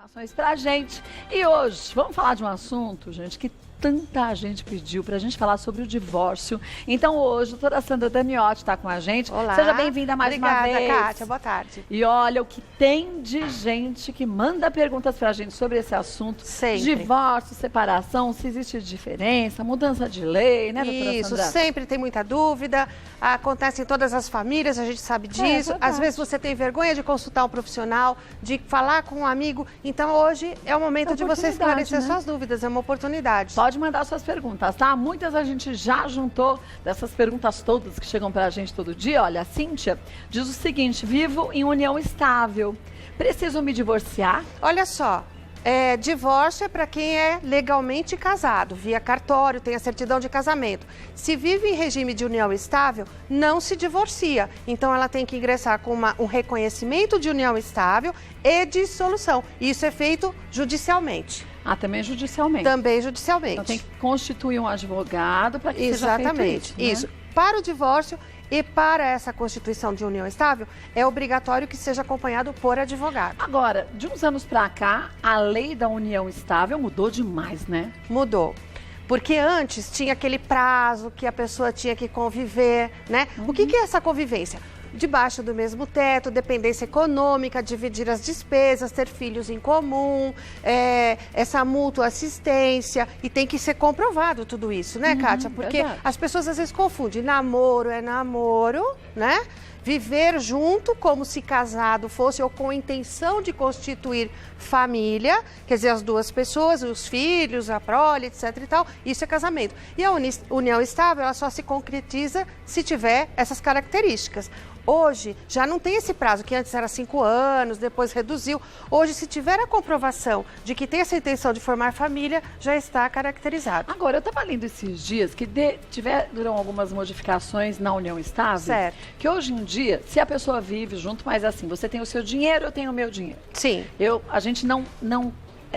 informações pra gente. E hoje, vamos falar de um assunto, gente, que tanta gente pediu pra gente falar sobre o divórcio. Então hoje, a doutora Sandra Damiotti está com a gente. Olá. Seja bem-vinda mais uma vez. Obrigada, Kátia. Boa tarde. E olha, o que tem de gente que manda perguntas pra gente sobre esse assunto. Sempre. Divórcio, separação, se existe diferença, mudança de lei, né, doutora Isso, Sandra? sempre tem muita dúvida. Acontece em todas as famílias, a gente sabe disso. verdade. Às vezes você tem vergonha de consultar um profissional, de falar com um amigo. Então hoje é o momento de você esclarecer suas dúvidas, é uma oportunidade. Pode mandar suas perguntas, tá? Muitas a gente já juntou dessas perguntas todas que chegam pra gente todo dia. Olha, a Cíntia diz o seguinte: vivo em união estável, preciso me divorciar? Olha só, divórcio é para quem é legalmente casado, via cartório, tem a certidão de casamento. Se vive em regime de união estável, não se divorcia. Então ela tem que ingressar com um reconhecimento de união estável e dissolução. Isso é feito judicialmente. Ah, também judicialmente. Também judicialmente. Então tem que constituir um advogado para que seja feito isso, né? Para o divórcio e para essa constituição de união estável, é obrigatório que seja acompanhado por advogado. Agora, de uns anos para cá, a lei da união estável mudou demais, né? Mudou. Porque antes tinha aquele prazo que a pessoa tinha que conviver, né? O que é essa convivência? Debaixo do mesmo teto, dependência econômica, dividir as despesas, ter filhos em comum, essa mútua assistência, e tem que ser comprovado tudo isso, né, Kátia? Porque as pessoas às vezes confundem, namoro é namoro, né? Viver junto como se casado fosse ou com intenção de constituir família, quer dizer, as duas pessoas, os filhos, a prole, etc e tal, isso é casamento. E a união estável, ela só se concretiza se tiver essas características. Hoje, já não tem esse prazo, que antes era 5 anos, depois reduziu. Hoje, se tiver a comprovação de que tem essa intenção de formar família, já está caracterizado. Agora, eu estava lendo esses dias que tiveram algumas modificações na união estável. Certo. Que hoje em dia, se a pessoa vive junto, mas assim, você tem o seu dinheiro, eu tenho o meu dinheiro. Sim. A gente não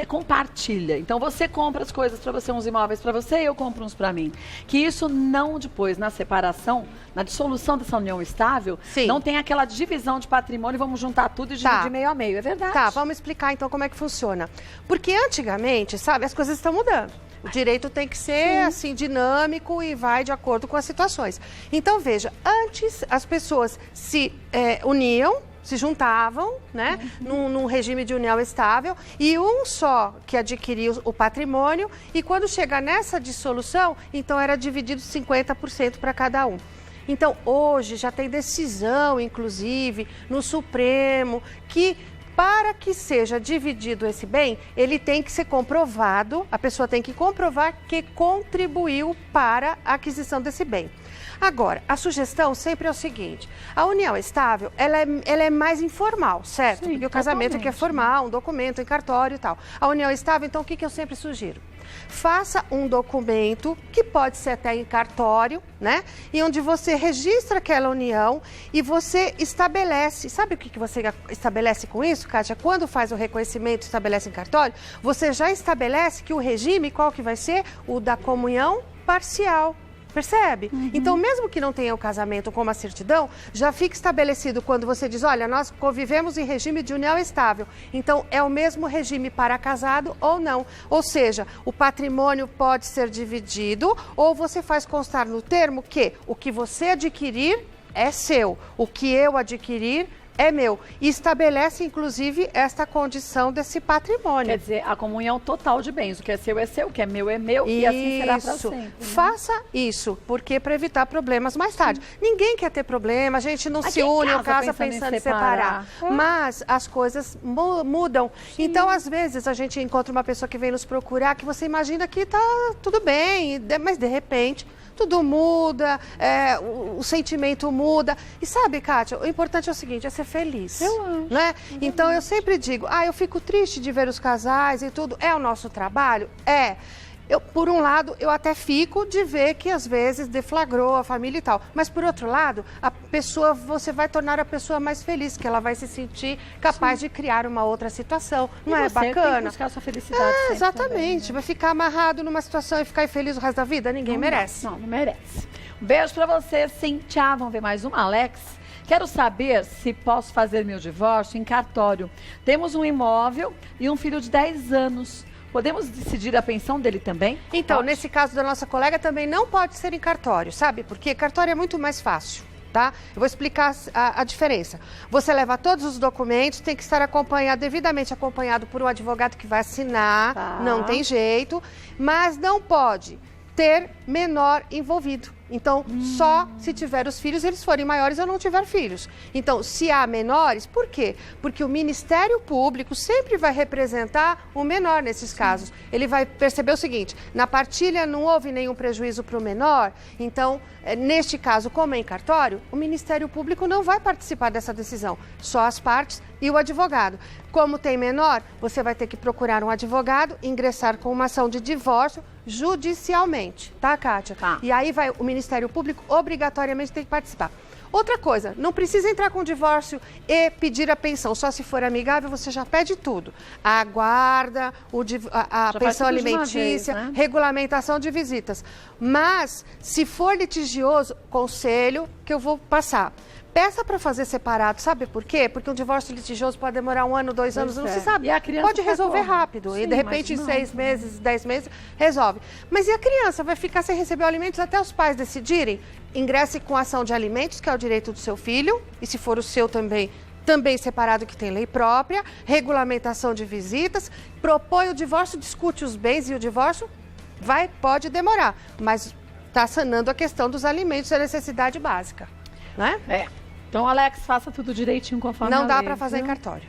compartilha. Então você compra as coisas para você, uns imóveis para você e eu compro uns para mim. Que isso não depois, na separação, na dissolução dessa união estável, sim, não tem aquela divisão de patrimônio, vamos juntar tudo e dividir meio a meio. É verdade? Tá, vamos explicar então como é que funciona. Porque antigamente, sabe, as coisas estão mudando. O direito tem que ser, assim, dinâmico e vai de acordo com as situações. Então, veja, antes as pessoas se uniam, se juntavam, né, num regime de união estável, e um só que adquiria o patrimônio, e quando chega nessa dissolução, então era dividido 50% para cada um. Então, hoje já tem decisão, inclusive, no Supremo, que para que seja dividido esse bem, ele tem que ser comprovado, a pessoa tem que comprovar que contribuiu para a aquisição desse bem. Agora, a sugestão sempre é o seguinte: a união estável, ela é mais informal, certo? Sim, porque o casamento aqui é formal, um documento em cartório e tal. A união estável, então, o que eu sempre sugiro? Faça um documento, que pode ser até em cartório, né? E onde você registra aquela união e você estabelece. Sabe o que você estabelece com isso, Kátia? Quando faz o reconhecimento e estabelece em cartório, você já estabelece que o regime, qual que vai ser? O da comunhão parcial. Percebe? Então, mesmo que não tenha o casamento como a certidão, já fica estabelecido quando você diz, olha, nós convivemos em regime de união estável. Então, é o mesmo regime para casado ou não. Ou seja, o patrimônio pode ser dividido ou você faz constar no termo que o que você adquirir é seu, o que eu adquirir é meu. E estabelece, inclusive, esta condição desse patrimônio. Quer dizer, a comunhão total de bens. O que é seu, o que é meu, e assim será para sempre. Né? Faça isso, porque para evitar problemas mais tarde. Ninguém quer ter problema, a gente não se une ou casa pensando em separar. Mas as coisas mudam. Sim. Então, às vezes, a gente encontra uma pessoa que vem nos procurar, que você imagina que tá tudo bem, mas de repente tudo muda, o sentimento muda. E sabe, Kátia, o importante é o seguinte, é ser feliz. Eu acho. Né? Então, eu sempre digo, eu fico triste de ver os casais e tudo. É o nosso trabalho? É. Por um lado, eu até fico de ver que às vezes deflagrou a família e tal. Mas por outro lado, você vai tornar a pessoa mais feliz, que ela vai se sentir capaz de criar uma outra situação. Não é bacana? Tem que buscar a sua felicidade. Exatamente. Também, né? Vai ficar amarrado numa situação e ficar infeliz o resto da vida? Ninguém merece. Não merece. Um beijo pra você, Cíntia. Vamos ver mais uma, Alex. Quero saber se posso fazer meu divórcio em cartório. Temos um imóvel e um filho de 10 anos. Podemos decidir a pensão dele também? Então, Pode? nesse caso da nossa colega, também não pode ser em cartório, sabe? Porque cartório é muito mais fácil, tá? Eu vou explicar a diferença. Você leva todos os documentos, tem que estar devidamente acompanhado por um advogado que vai assinar, não tem jeito, mas não pode ter menor envolvido. Então, só se tiver os filhos, eles forem maiores ou não tiver filhos. Então, se há menores, por quê? Porque o Ministério Público sempre vai representar o menor nesses casos. Ele vai perceber o seguinte, na partilha não houve nenhum prejuízo para o menor, então, neste caso, como é em cartório, o Ministério Público não vai participar dessa decisão, só as partes e o advogado. Como tem menor, você vai ter que procurar um advogado, ingressar com uma ação de divórcio judicialmente, tá, Kátia? Tá. E aí vai o Ministério Público obrigatoriamente tem que participar. Outra coisa, não precisa entrar com o divórcio e pedir a pensão. Só se for amigável, você já pede tudo. A guarda, a pensão alimentícia, vez, né? Regulamentação de visitas. Mas, se for litigioso, conselho que eu vou passar. Peça para fazer separado, sabe por quê? Porque um divórcio litigioso pode demorar 1 ano, 2 anos, não se sabe. E a criança pode resolver rápido. Sim, E de repente em 6 meses, 10 meses, resolve. Mas e a criança? Vai ficar sem receber alimentos até os pais decidirem? Ingresse com ação de alimentos, que é o direito do seu filho, e se for o seu também separado, que tem lei própria, regulamentação de visitas, propõe o divórcio, discute os bens e o divórcio pode demorar, mas está sanando a questão dos alimentos, a necessidade básica, né? Então, Alex, faça tudo direitinho conforme Não a dá lei, para fazer viu? em cartório.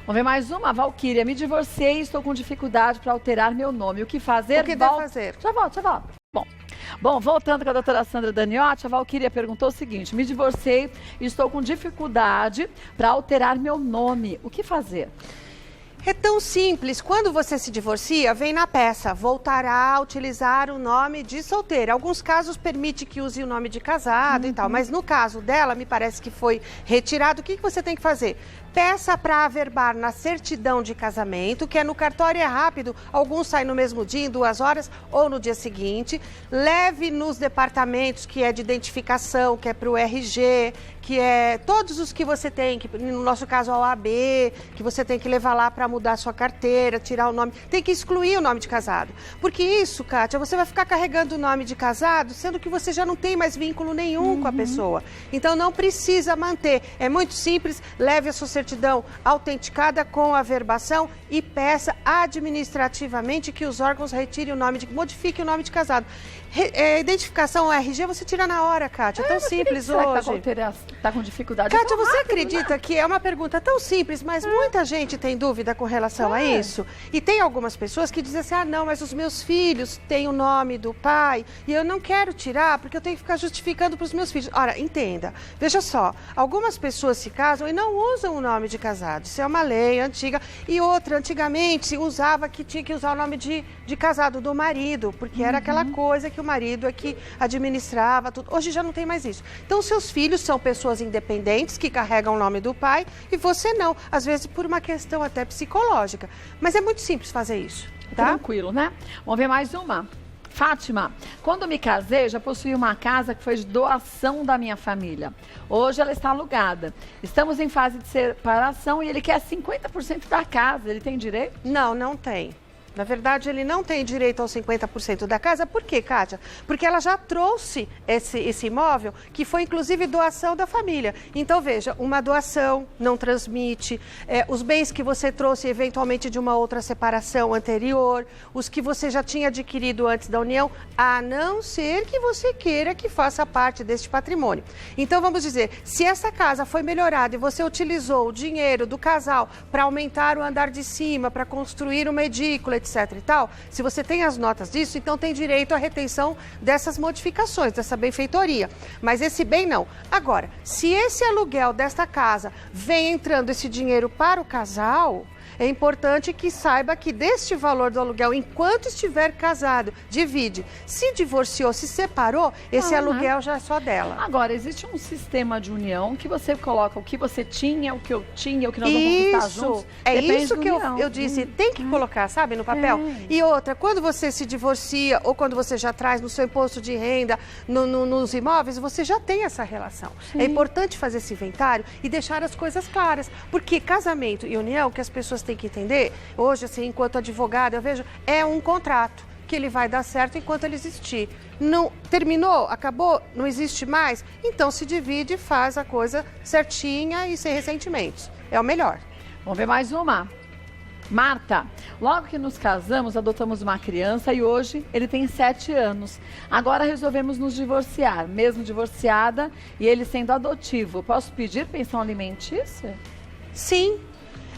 Vamos ver mais uma. Valquíria, me divorciei e estou com dificuldade para alterar meu nome. O que fazer? O que deve fazer? Já volto. Bom, voltando com a doutora Sandra Daniotti, a Valquíria perguntou o seguinte: me divorciei e estou com dificuldade para alterar meu nome. O que fazer? É tão simples. Quando você se divorcia, vem na peça, voltará a utilizar o nome de solteira. Alguns casos permite que use o nome de casado e tal, mas no caso dela, me parece que foi retirado. O que você tem que fazer? Peça para averbar na certidão de casamento, que é no cartório, é rápido, alguns saem no mesmo dia, em 2 horas ou no dia seguinte. Leve nos departamentos que é de identificação, que é para o RG, que é todos os que você tem, que no nosso caso a OAB, que você tem que levar lá para mudar a sua carteira, tirar o nome, tem que excluir o nome de casado. Porque isso, Kátia, você vai ficar carregando o nome de casado, sendo que você já não tem mais vínculo nenhum com a pessoa. Então não precisa manter. É muito simples, leve a sua certidão autenticada com a averbação e peça administrativamente que os órgãos retirem o nome modifiquem o nome de casado. Identificação RG você tira na hora, Kátia. É tão simples hoje. Tá com dificuldade. Kátia, você acredita que é uma pergunta tão simples, mas muita gente tem dúvida com relação a isso? E tem algumas pessoas que dizem assim, não, mas os meus filhos têm o nome do pai e eu não quero tirar porque eu tenho que ficar justificando para os meus filhos. Ora, entenda, veja só, algumas pessoas se casam e não usam o nome de casado. Isso é uma lei antiga. E outra, antigamente se usava que tinha que usar o nome de casado do marido, porque era aquela coisa que o marido é que administrava tudo. Hoje já não tem mais isso. Então, seus filhos são pessoas independentes que carregam o nome do pai e você não. Às vezes por uma questão até psicológica. Mas é muito simples fazer isso, tá? Tranquilo, né? Vamos ver mais uma. Fátima, quando me casei, já possuí uma casa que foi de doação da minha família. Hoje ela está alugada. Estamos em fase de separação e ele quer 50% da casa. Ele tem direito? Não, não tem. Na verdade, ele não tem direito aos 50% da casa. Por quê, Kátia? Porque ela já trouxe esse imóvel, que foi inclusive doação da família. Então, veja, uma doação não transmite, os bens que você trouxe eventualmente de uma outra separação anterior, os que você já tinha adquirido antes da união, a não ser que você queira que faça parte deste patrimônio. Então, vamos dizer, se essa casa foi melhorada e você utilizou o dinheiro do casal para aumentar o andar de cima, para construir uma edícula, etc. e tal, se você tem as notas disso, então tem direito à retenção dessas modificações, dessa benfeitoria. Mas esse bem não. Agora, se esse aluguel desta casa vem entrando esse dinheiro para o casal, é importante que saiba que deste valor do aluguel, enquanto estiver casado, divide. Se divorciou, se separou, esse aluguel já é só dela. Agora, existe um sistema de união que você coloca o que você tinha, o que eu tinha, o que nós vamos conquistar juntos. É isso que eu disse, tem que colocar, sabe, no papel? E outra, quando você se divorcia ou quando você já traz no seu imposto de renda, nos imóveis, você já tem essa relação. Sim. É importante fazer esse inventário e deixar as coisas claras. Porque casamento e união, que as pessoas têm que entender, hoje, assim, enquanto advogada, eu vejo, é um contrato que ele vai dar certo enquanto ele existir. Não terminou, acabou, não existe mais, então se divide e faz a coisa certinha e sem ressentimentos. É o melhor. Vamos ver mais uma. Marta, logo que nos casamos, adotamos uma criança e hoje ele tem 7 anos. Agora resolvemos nos divorciar, mesmo divorciada e ele sendo adotivo. Posso pedir pensão alimentícia? Sim.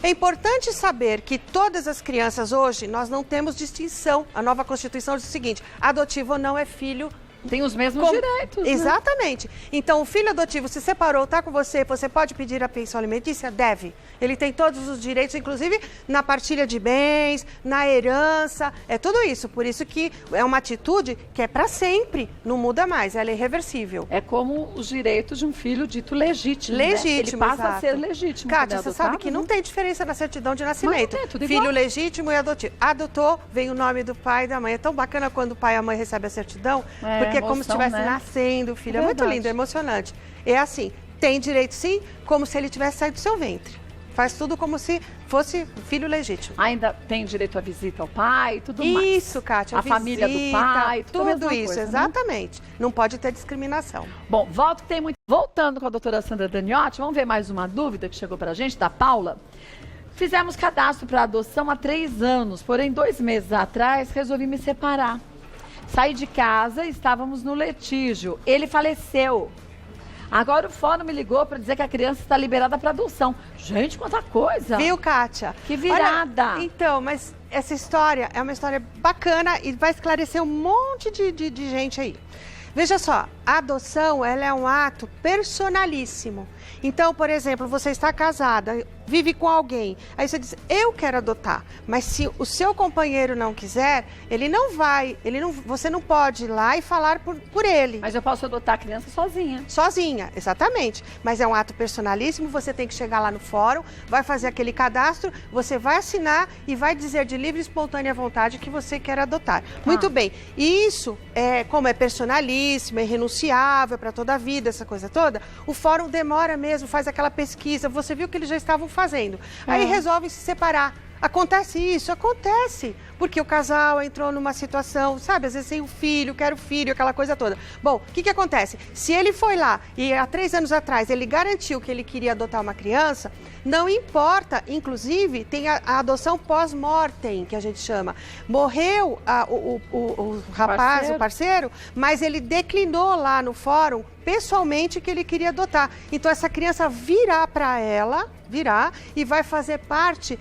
É importante saber que todas as crianças hoje, nós não temos distinção. A nova Constituição diz o seguinte, adotivo ou não é filho... Tem os mesmos direitos, né? Exatamente. Então, o filho adotivo se separou, está com você pode pedir a pensão alimentícia? Deve. Ele tem todos os direitos, inclusive na partilha de bens, na herança, é tudo isso. Por isso que é uma atitude que é para sempre, não muda mais, ela é irreversível. É como os direitos de um filho dito legítimo, legítimo, né? Ele passa exato. a ser legítimo. Kátia, você sabe que não tem diferença na certidão de nascimento. Mas não tem, tudo filho igual. legítimo e adotivo. Adotou, vem o nome do pai e da mãe. É tão bacana quando o pai e a mãe recebem a certidão, porque é como se estivesse nascendo o filho. É muito lindo, é emocionante. É assim, tem direito sim, como se ele tivesse saído do seu ventre. Faz tudo como se fosse filho legítimo. Ainda tem direito à visita ao pai e tudo mais. Isso, Kátia. A família do pai, tudo isso, coisa, exatamente. Né? Não pode ter discriminação. Bom, voltando com a doutora Sandra Daniotti, vamos ver mais uma dúvida que chegou pra gente, da Paula. Fizemos cadastro para adoção há 3 anos, porém 2 meses atrás resolvi me separar. Saí de casa e estávamos no litígio. Ele faleceu. Agora o fórum me ligou para dizer que a criança está liberada para adoção. Gente, quanta coisa! Viu, Kátia? Que virada! Olha, então, mas essa história é uma história bacana e vai esclarecer um monte de gente aí. Veja só, a adoção, ela é um ato personalíssimo. Então, por exemplo, você está casada, vive com alguém, aí você diz, eu quero adotar, mas se o seu companheiro não quiser, ele não vai, você não pode ir lá e falar por ele. Mas eu posso adotar a criança sozinha. Sozinha, exatamente. Mas é um ato personalíssimo, você tem que chegar lá no fórum, vai fazer aquele cadastro, você vai assinar e vai dizer de livre e espontânea vontade que você quer adotar. Muito bem. E isso, como é personalíssimo, é irrenunciável para toda a vida, essa coisa toda, o fórum demora mesmo, faz aquela pesquisa, você viu que eles já estavam fazendo. Aí resolvem se separar. Acontece isso? Acontece. Porque o casal entrou numa situação, sabe? Às vezes tem um filho, quero filho, aquela coisa toda. Bom, o que acontece? Se ele foi lá e há 3 anos atrás ele garantiu que ele queria adotar uma criança, não importa, inclusive tem a adoção pós-mortem, que a gente chama. Morreu o rapaz, o parceiro, mas ele declinou lá no fórum pessoalmente que ele queria adotar. Então essa criança virá para ela, e vai fazer parte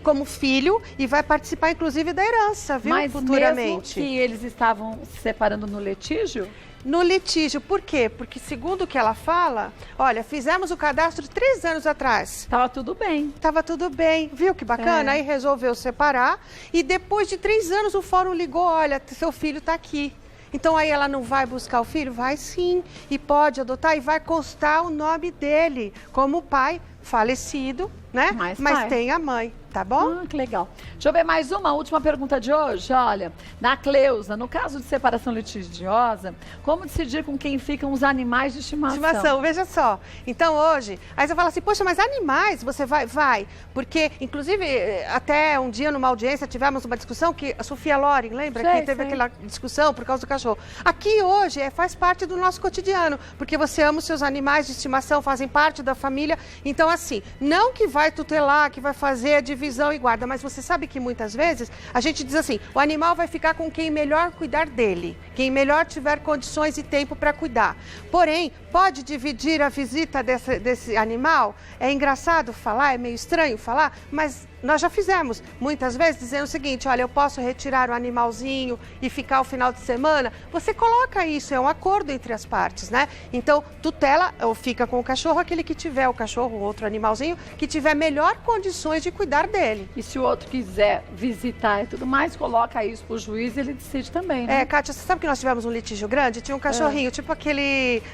como filho e vai participar inclusive da herança, viu? Mas futuramente. Mesmo que eles estavam se separando no litígio? No litígio, por quê? Porque segundo o que ela fala, olha, fizemos o cadastro 3 anos atrás. Estava tudo bem. Estava tudo bem, viu que bacana? Aí resolveu separar e depois de 3 anos o fórum ligou, olha, seu filho está aqui. Então aí ela não vai buscar o filho? Vai sim, e pode adotar e vai constar o nome dele como pai falecido, né? Mas tem a mãe, tá bom? Ah, que legal. Deixa eu ver mais uma última pergunta de hoje. Olha, na Cleusa, no caso de separação litigiosa, como decidir com quem ficam os animais de estimação? Veja só. Então hoje, aí você fala assim, poxa, mas animais, você vai? Vai. Porque, inclusive, até um dia numa audiência tivemos uma discussão que a Sofia Loren, lembra? Que teve aquela discussão por causa do cachorro. Aqui hoje faz parte do nosso cotidiano, porque você ama os seus animais de estimação, fazem parte da família. Então, assim, não que vai tutelar, que vai fazer a divisão e guarda, mas você sabe que muitas vezes a gente diz assim, o animal vai ficar com quem melhor cuidar dele, quem melhor tiver condições e tempo para cuidar. Porém, pode dividir a visita desse animal? É engraçado falar, é meio estranho falar, mas nós já fizemos muitas vezes dizendo o seguinte, olha, eu posso retirar o animalzinho e ficar o final de semana. Você coloca isso, é um acordo entre as partes, né? Então, tutela ou fica com o cachorro aquele que tiver o cachorro ou outro animalzinho que tiver melhor condições de cuidar dele. E se o outro quiser visitar e tudo mais, coloca isso pro juiz e ele decide também, né? Kátia, você sabe que nós tivemos um litígio grande? Tinha um cachorrinho, tipo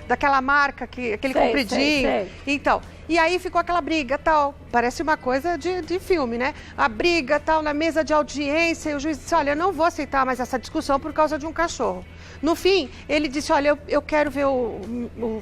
daquela marca, aquele compridinho. Sei. Então, E aí ficou aquela briga, tal, parece uma coisa de filme, né? A briga, tal, na mesa de audiência, e o juiz disse, olha, eu não vou aceitar mais essa discussão por causa de um cachorro. No fim, ele disse, olha, eu quero ver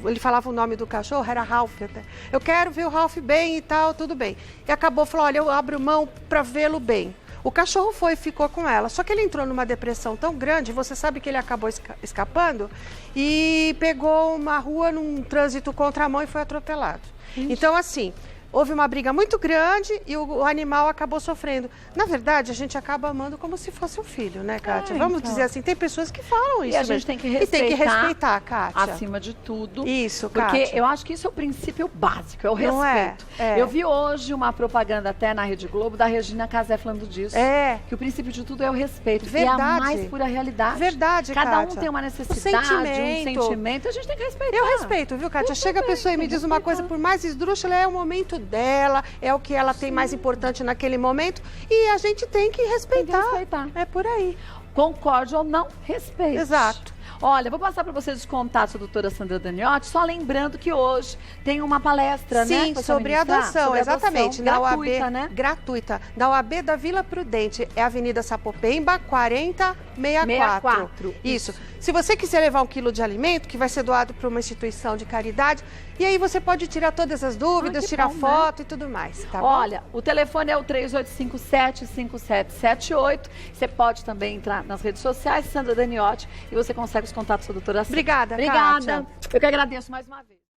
ele falava o nome do cachorro, era Ralph até. Eu quero ver o Ralph bem e tal, tudo bem. E acabou, falou, olha, eu abro mão para vê-lo bem. O cachorro foi e ficou com ela. Só que ele entrou numa depressão tão grande, você sabe que ele acabou escapando e pegou uma rua num trânsito contramão e foi atropelado. Então, assim, houve uma briga muito grande e o animal acabou sofrendo. Na verdade, a gente acaba amando como se fosse um filho, né, Kátia? Vamos dizer assim, tem pessoas que falam isso. E a gente tem que respeitar. E tem que respeitar, Kátia. Acima de tudo. Isso, porque Kátia. eu acho que isso é o princípio básico, é o Não respeito. é? Eu vi hoje uma propaganda até na Rede Globo da Regina Casé falando disso. Que o princípio de tudo é o respeito. Verdade. E a mais pura realidade. Verdade, Cada Kátia. um tem uma necessidade, um sentimento, a gente tem que respeitar. Eu respeito, viu, Kátia? Chega a pessoa e me diz uma coisa, por mais esdrúxula, é o momento dela, é o que ela tem mais importante naquele momento e a gente tem que respeitar. Tem que respeitar. É por aí. Concorde ou não, respeite. Exato. Olha, vou passar para vocês os contatos da doutora Sandra Daniotti, só lembrando que hoje tem uma palestra, né? Sim, sobre adoção, exatamente. Gratuita, na UAB, né? Gratuita. Na UAB da Vila Prudente, é Avenida Sapopemba, 4064. Isso. Se você quiser levar 1 quilo de alimento, que vai ser doado para uma instituição de caridade, e aí você pode tirar todas as dúvidas, tirar foto e tudo mais, tá bom? Olha, o telefone é o 3857-5778. Você pode também entrar nas redes sociais, Sandra Daniotti, e você consegue os contatos da doutora Sandra. Obrigada, Obrigada. Kátia. Eu que agradeço mais uma vez.